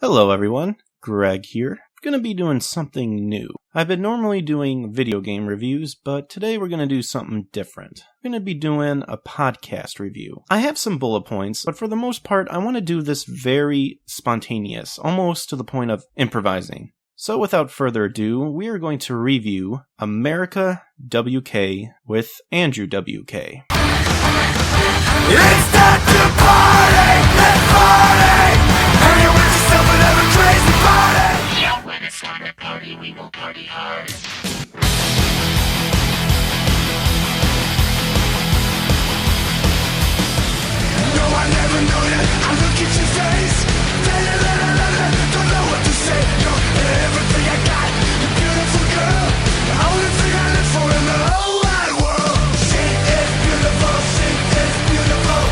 Hello everyone, Greg here. I'm going to be doing something new. I've been normally doing video game reviews, but today we're going to do something different. I'm going to be doing a podcast review. I have some bullet points, but for the most part, I want to do this very spontaneous, almost to the point of improvising. So without further ado, we are going to review America W.K. with Andrew W.K. It's time to party! Let's party! Have you with yourself another crazy party? Yeah, when it's time to party, we will party hard. No, I never know that. I look at your face. Don't know what to say. You're everything I got. You're a beautiful girl. The only thing I live for in the whole wide world. She is beautiful. She is beautiful.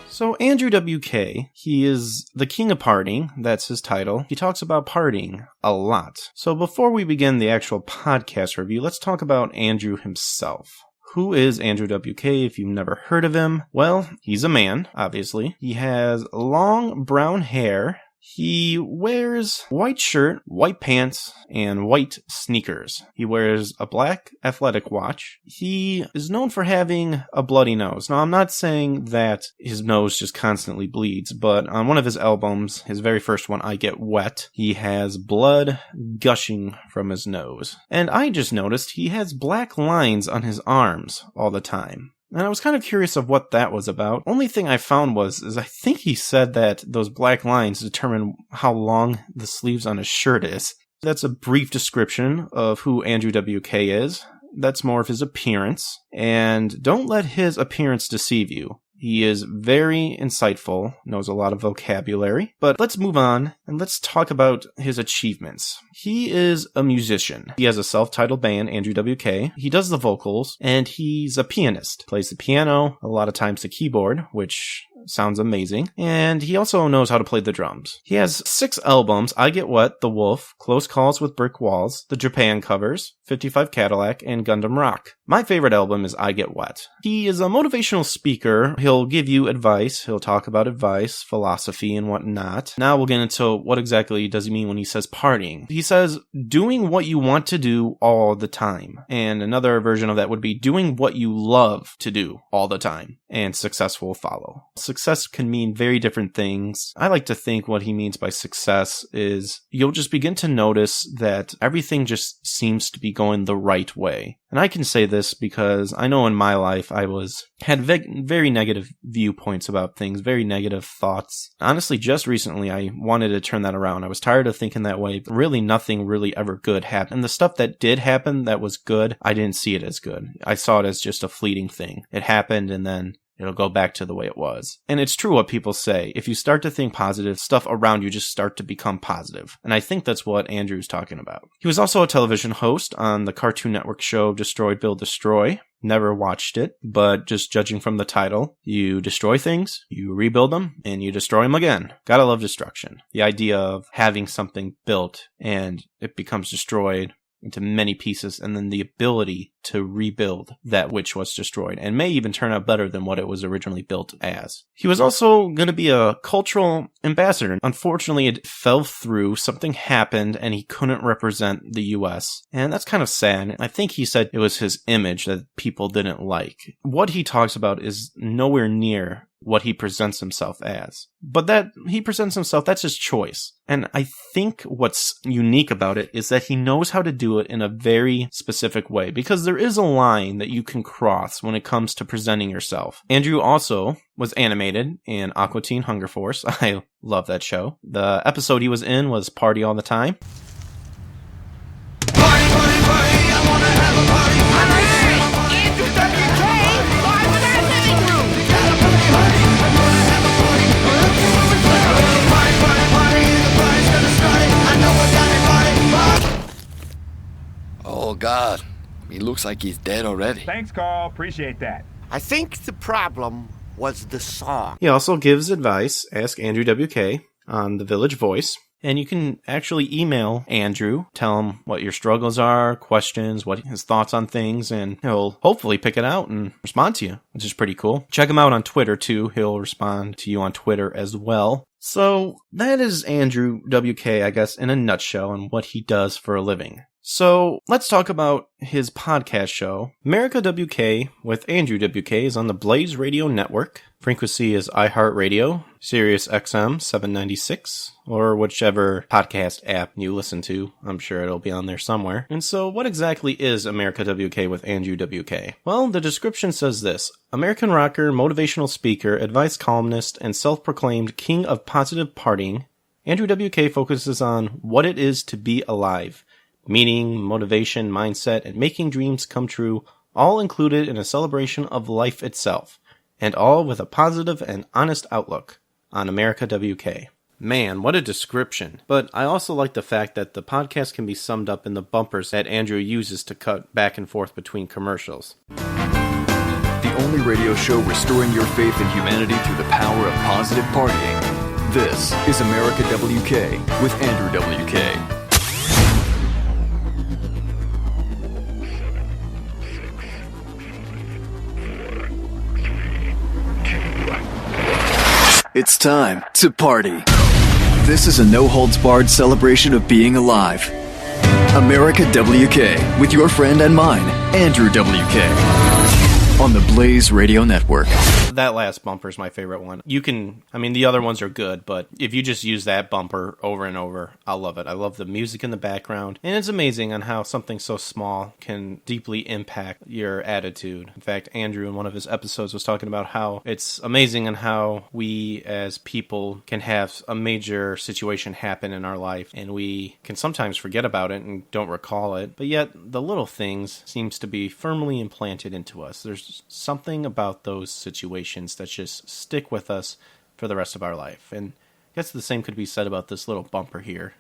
So Andrew W.K., he is the king of partying, that's his title. He talks about partying a lot. So before we begin the actual podcast review, let's talk about Andrew himself. Who is Andrew W.K. if you've never heard of him? Well, he's a man, obviously. He has long brown hair. He wears white shirt, white pants, and white sneakers. He wears a black athletic watch. He is known for having a bloody nose. Now, I'm not saying that his nose just constantly bleeds, but on one of his albums, his very first one, I Get Wet, he has blood gushing from his nose. And I just noticed he has black lines on his arms all the time. And I was kind of curious of what that was about. Only thing I found is I think he said that those black lines determine how long the sleeves on his shirt is. That's a brief description of who Andrew W.K. is. That's more of his appearance. And don't let his appearance deceive you. He is very insightful, knows a lot of vocabulary. But let's move on and let's talk about his achievements. He is a musician. He has a self-titled band, Andrew W.K. He does the vocals, and he's a pianist. Plays the piano, a lot of times the keyboard, which sounds amazing. And he also knows how to play the drums. He has 6 albums: I Get Wet, The Wolf, Close Calls with Brick Walls, The Japan Covers, 55 Cadillac, and Gundam Rock. My favorite album is I Get Wet. He is a motivational speaker. He'll give you advice. He'll talk about advice, philosophy, and whatnot. Now we'll get into what exactly does he mean when he says partying. He says doing what you want to do all the time. And another version of that would be doing what you love to do all the time. And success will follow. Success can mean very different things. I like to think what he means by success is you'll just begin to notice that everything just seems to be going the right way. And I can say this because I know in my life I had very negative viewpoints about things, very negative thoughts. Honestly, just recently I wanted to turn that around. I was tired of thinking that way. Really, nothing really ever good happened. And the stuff that did happen that was good, I didn't see it as good. I saw it as just a fleeting thing. It happened and then it'll go back to the way it was. And it's true what people say. If you start to think positive, stuff around you just start to become positive. And I think that's what Andrew's talking about. He was also a television host on the Cartoon Network show Destroy, Build, Destroy. Never watched it, but just judging from the title, you destroy things, you rebuild them, and you destroy them again. Gotta love destruction. The idea of having something built and it becomes destroyed into many pieces, and then the ability to rebuild that which was destroyed, and may even turn out better than what it was originally built as. He was also going to be a cultural ambassador. Unfortunately, it fell through. Something happened, and he couldn't represent the U.S., and that's kind of sad. I think he said it was his image that people didn't like. What he talks about is nowhere near what he presents himself as. But that he presents himself, that's his choice. And I think what's unique about it is that he knows how to do it in a very specific way, because there is a line that you can cross when it comes to presenting yourself. Andrew also was animated in Aqua Teen Hunger Force. I love that show. The episode he was in was Party All the Time. Party, party, party, I wanna have a party. Andrew W.K. live in our living room. You gotta party, party, I wanna have a party. Party, party, party, the party's gonna start it. I know I got it, party. Oh, God. He looks like he's dead already. Thanks, Carl. Appreciate that. I think the problem was the song. He also gives advice, Ask Andrew W.K. on The Village Voice. And you can actually email Andrew, tell him what your struggles are, questions, what his thoughts on things, and he'll hopefully pick it out and respond to you, which is pretty cool. Check him out on Twitter too. He'll respond to you on Twitter as well. So that is Andrew W.K, I guess, in a nutshell, and what he does for a living. So let's talk about his podcast show. America WK with Andrew WK is on the Blaze Radio Network. Frequency is iHeartRadio, Sirius XM 796, or whichever podcast app you listen to. I'm sure it'll be on there somewhere. And so what exactly is America WK with Andrew WK? Well, the description says this: American rocker, motivational speaker, advice columnist, and self-proclaimed king of positive partying, Andrew WK focuses on what it is to be alive. Meaning, motivation, mindset, and making dreams come true, all included in a celebration of life itself, and all with a positive and honest outlook on America WK. Man, what a description. But I also like the fact that the podcast can be summed up in the bumpers that Andrew uses to cut back and forth between commercials. The only radio show restoring your faith in humanity through the power of positive partying. This is America WK with Andrew WK. It's time to party. This is a no-holds-barred celebration of being alive. America WK with your friend and mine, Andrew WK, on the Blaze Radio Network. That last bumper is my favorite one. The other ones are good, but if you just use that bumper over and over, I'll love it. I love the music in the background, and it's amazing on how something so small can deeply impact your attitude. In fact, Andrew in one of his episodes was talking about how it's amazing on how we as people can have a major situation happen in our life, and we can sometimes forget about it and don't recall it, but yet the little things seems to be firmly implanted into us. There's something about those situations that just stick with us for the rest of our life. And I guess the same could be said about this little bumper here.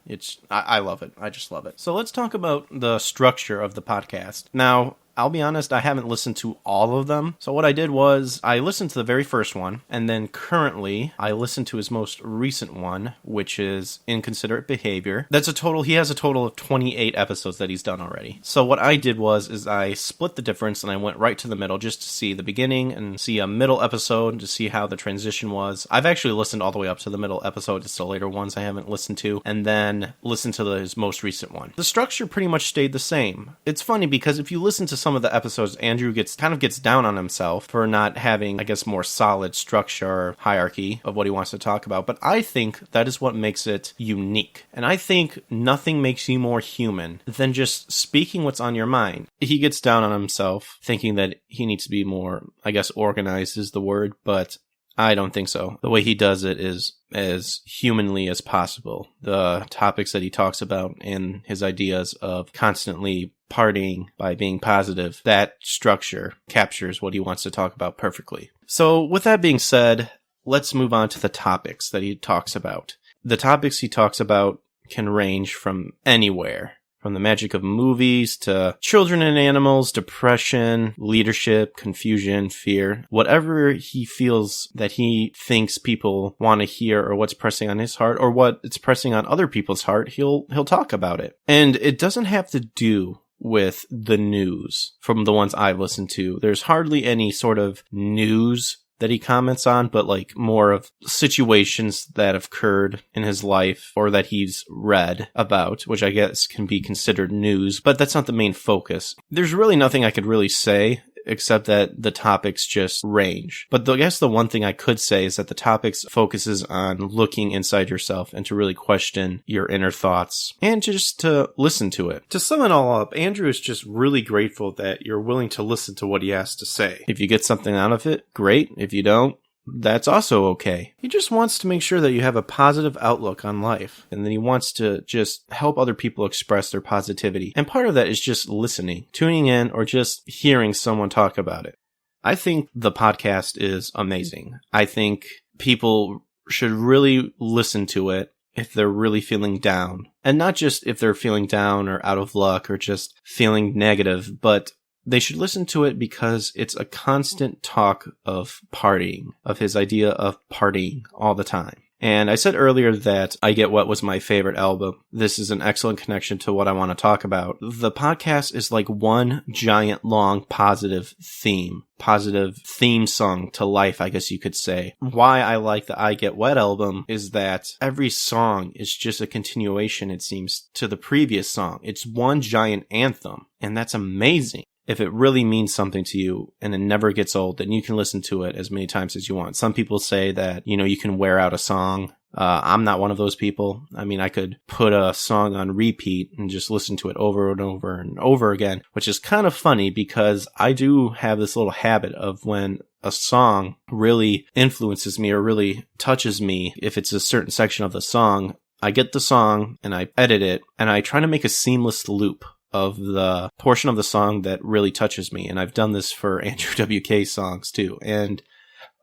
I love it. I just love it. So let's talk about the structure of the podcast. Now, I'll be honest, I haven't listened to all of them. So what I did was I listened to the very first one, and then currently I listened to his most recent one, which is Inconsiderate Behavior. He has a total of 28 episodes that he's done already. So what I did is I split the difference and I went right to the middle just to see the beginning and see a middle episode to see how the transition was. I've actually listened all the way up to the middle episode. It's the later ones I haven't listened to, and then listened to his most recent one. The structure pretty much stayed the same. It's funny because if you listen to some of the episodes, Andrew gets down on himself for not having, I guess, more solid structure or hierarchy of what he wants to talk about. But I think that is what makes it unique. And I think nothing makes you more human than just speaking what's on your mind. He gets down on himself, thinking that he needs to be more, I guess, organized is the word, but I don't think so. The way he does it is as humanly as possible. The topics that he talks about and his ideas of constantly partying by being positive, that structure captures what he wants to talk about perfectly. So with that being said, let's move on to the topics that he talks about. The topics he talks about can range from anywhere. From the magic of movies to children and animals, depression, leadership, confusion, fear. Whatever he feels that he thinks people want to hear, or what's pressing on his heart, or what it's pressing on other people's heart, he'll talk about it. And it doesn't have to do with the news from the ones I've listened to. There's hardly any sort of news that he comments on, but like more of situations that have occurred in his life or that he's read about, which I guess can be considered news, but that's not the main focus. There's really nothing I could really say except that the topics just range. But I guess the one thing I could say is that the topics focuses on looking inside yourself and to really question your inner thoughts and just to listen to it. To sum it all up, Andrew is just really grateful that you're willing to listen to what he has to say. If you get something out of it, great. If you don't, that's also okay. He just wants to make sure that you have a positive outlook on life, and then he wants to just help other people express their positivity. And part of that is just listening, tuning in, or just hearing someone talk about it. I think the podcast is amazing. I think people should really listen to it if they're really feeling down. And not just if they're feeling down or out of luck or just feeling negative, but they should listen to it because it's a constant talk of partying, of his idea of partying all the time. And I said earlier that I Get Wet was my favorite album. This is an excellent connection to what I want to talk about. The podcast is like one giant, long, positive theme song to life, I guess you could say. Why I like the I Get Wet album is that every song is just a continuation, it seems, to the previous song. It's one giant anthem, and that's amazing. If it really means something to you and it never gets old, then you can listen to it as many times as you want. Some people say that, you can wear out a song. I'm not one of those people. I mean, I could put a song on repeat and just listen to it over and over and over again, which is kind of funny because I do have this little habit of when a song really influences me or really touches me, if it's a certain section of the song, I get the song and I edit it and I try to make a seamless loop of the portion of the song that really touches me. And I've done this for Andrew W.K. songs too. And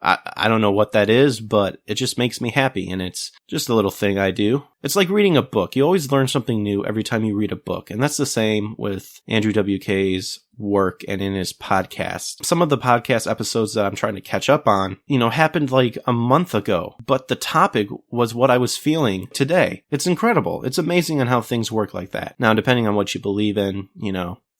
I don't know what that is, but it just makes me happy. And it's just a little thing I do. It's like reading a book. You always learn something new every time you read a book. And that's the same with Andrew W.K.'s work and in his podcast. Some of the podcast episodes that I'm trying to catch up on, happened like a month ago, but the topic was what I was feeling today. It's incredible. It's amazing on how things work like that. Now, depending on what you believe in,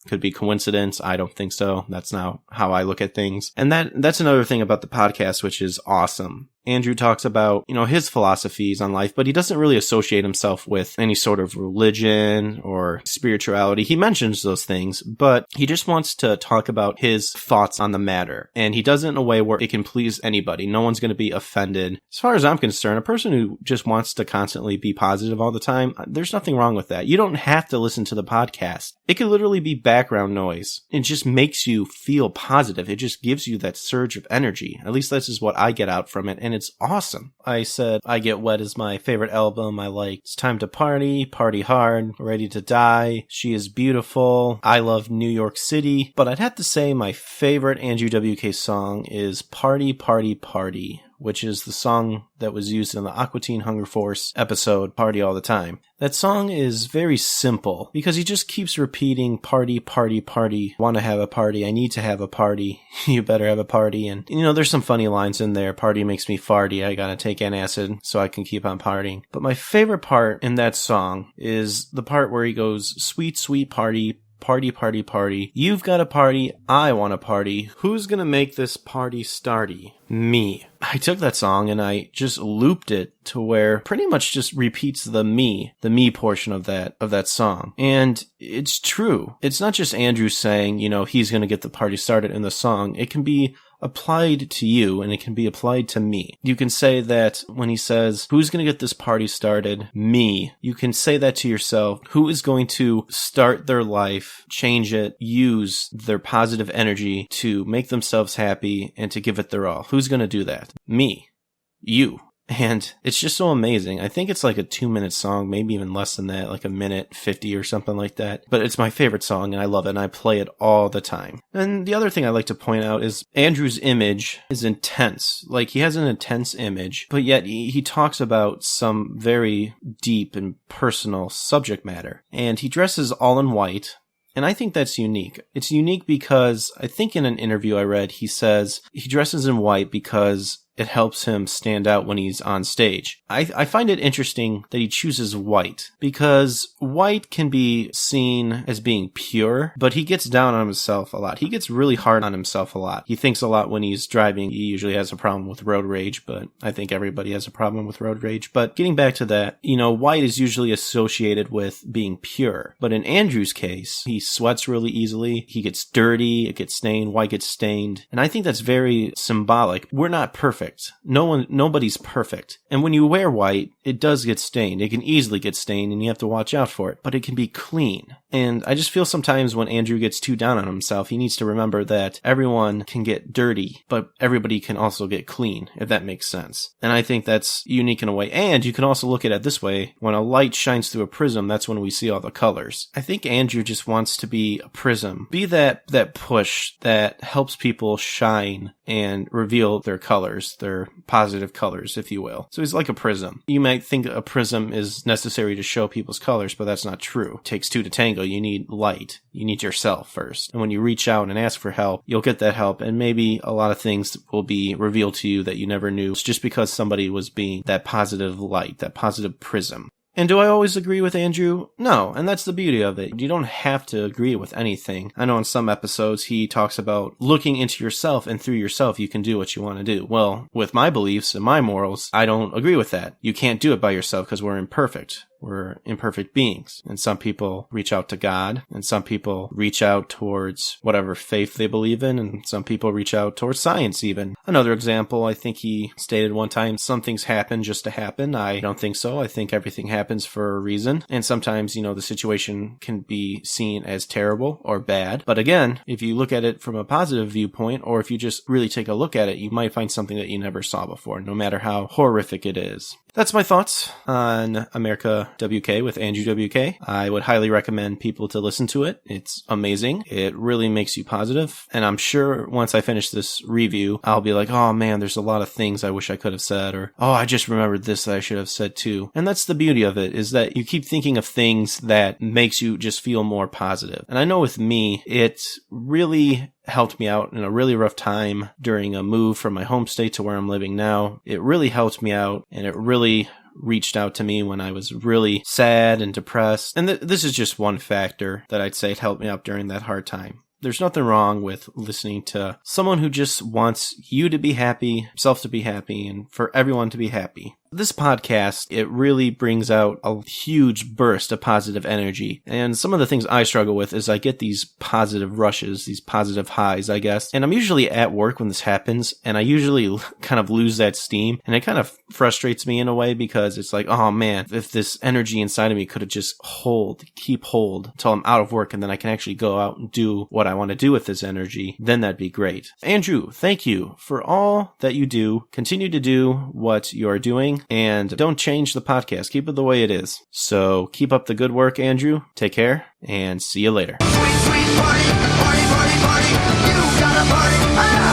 could be coincidence. I don't think so. That's not how I look at things. And that's another thing about the podcast, which is awesome. Andrew talks about, his philosophies on life, but he doesn't really associate himself with any sort of religion or spirituality. He mentions those things, but he just wants to talk about his thoughts on the matter. And he does it in a way where it can please anybody. No one's going to be offended. As far as I'm concerned, a person who just wants to constantly be positive all the time, there's nothing wrong with that. You don't have to listen to the podcast. It could literally be background noise. It just makes you feel positive. It just gives you that surge of energy. At least this is what I get out from it. And it's awesome. I said I Get Wet is my favorite album. I like It's Time to Party, Party Hard, Ready to Die, She is Beautiful, I Love New York City. But I'd have to say my favorite Andrew W.K. song is Party, Party, Party, which is the song that was used in the Aqua Teen Hunger Force episode, Party All the Time. That song is very simple because he just keeps repeating party, party, party, want to have a party, I need to have a party, you better have a party. And, there's some funny lines in there. Party makes me farty, I gotta take an acid so I can keep on partying. But my favorite part in that song is the part where he goes, sweet, sweet party, party, party, party. You've got a party. I want a party. Who's gonna make this party starty? Me. I took that song and I just looped it to where pretty much just repeats the me portion of that song. And it's true. It's not just Andrew saying, he's gonna get the party started in the song. It can be applied to you and it can be applied to me. You can say that when he says, who's going to get this party started? Me. You can say that to yourself. Who is going to start their life, change it, use their positive energy to make themselves happy and to give it their all? Who's going to do that? Me. You. And it's just so amazing. I think it's like a 2-minute song, maybe even less than that, like a minute 50 or something like that. But it's my favorite song and I love it and I play it all the time. And the other thing I like to point out is Andrew's image is intense. Like he has an intense image, but yet he talks about some very deep and personal subject matter. And he dresses all in white. And I think that's unique. It's unique because I think in an interview I read, he says he dresses in white because it helps him stand out when he's on stage. I find it interesting that he chooses white because white can be seen as being pure, but he gets down on himself a lot. He gets really hard on himself a lot. He thinks a lot when he's driving. He usually has a problem with road rage, but I think everybody has a problem with road rage. But getting back to that, white is usually associated with being pure. But in Andrew's case, he sweats really easily. He gets dirty. It gets stained. White gets stained. And I think that's very symbolic. We're not perfect. Nobody's perfect. And when you wear white, it does get stained. It can easily get stained and you have to watch out for it, but it can be clean. And I just feel sometimes when Andrew gets too down on himself, he needs to remember that everyone can get dirty, but everybody can also get clean, if that makes sense. And I think that's unique in a way. And you can also look at it this way. When a light shines through a prism, that's when we see all the colors. I think Andrew just wants to be a prism. Be that push that helps people shine and reveal their colors. colors. They're positive colors, if you will. So he's like a prism. You might think a prism is necessary to show people's colors, but that's not true. It takes two to tango. You need light. You need yourself first. And when you reach out and ask for help, you'll get that help. And maybe a lot of things will be revealed to you that you never knew. It's just because somebody was being that positive light, that positive prism. And do I always agree with Andrew? No, and that's the beauty of it. You don't have to agree with anything. I know in some episodes he talks about looking into yourself, and through yourself you can do what you want to do. Well, with my beliefs and my morals, I don't agree with that. You can't do it by yourself because we're imperfect. We're imperfect beings. And some people reach out to God, and some people reach out towards whatever faith they believe in, and some people reach out towards science even. Another example, I think he stated one time, some things happen just to happen. I don't think so. I think everything happens for a reason. And sometimes, the situation can be seen as terrible or bad. But again, if you look at it from a positive viewpoint, or if you just really take a look at it, you might find something that you never saw before, no matter how horrific it is. That's my thoughts on America WK with Andrew WK. I would highly recommend people to listen to it. It's amazing. It really makes you positive. And I'm sure once I finish this review, I'll be like, oh man, there's a lot of things I wish I could have said, or, oh, I just remembered this that I should have said too. And that's the beauty of it, is that you keep thinking of things that makes you just feel more positive. And I know with me, it really helped me out in a really rough time during a move from my home state to where I'm living now. It really helped me out, and it really reached out to me when I was really sad and depressed. And this is just one factor that I'd say it helped me out during that hard time. There's nothing wrong with listening to someone who just wants you to be happy, yourself to be happy, and for everyone to be happy. This podcast, it really brings out a huge burst of positive energy. And some of the things I struggle with is I get these positive rushes, these positive highs, I guess. And I'm usually at work when this happens, and I usually kind of lose that steam. And it kind of frustrates me in a way, because it's like, oh man, if this energy inside of me could have just keep hold until I'm out of work, and then I can actually go out and do what I want to do with this energy, then that'd be great. Andrew, thank you for all that you do. Continue to do what you're doing. And don't change the podcast. Keep it the way it is. So keep up the good work, Andrew. Take care, and see you later. Sweet, sweet party, party, party, party. You got a party.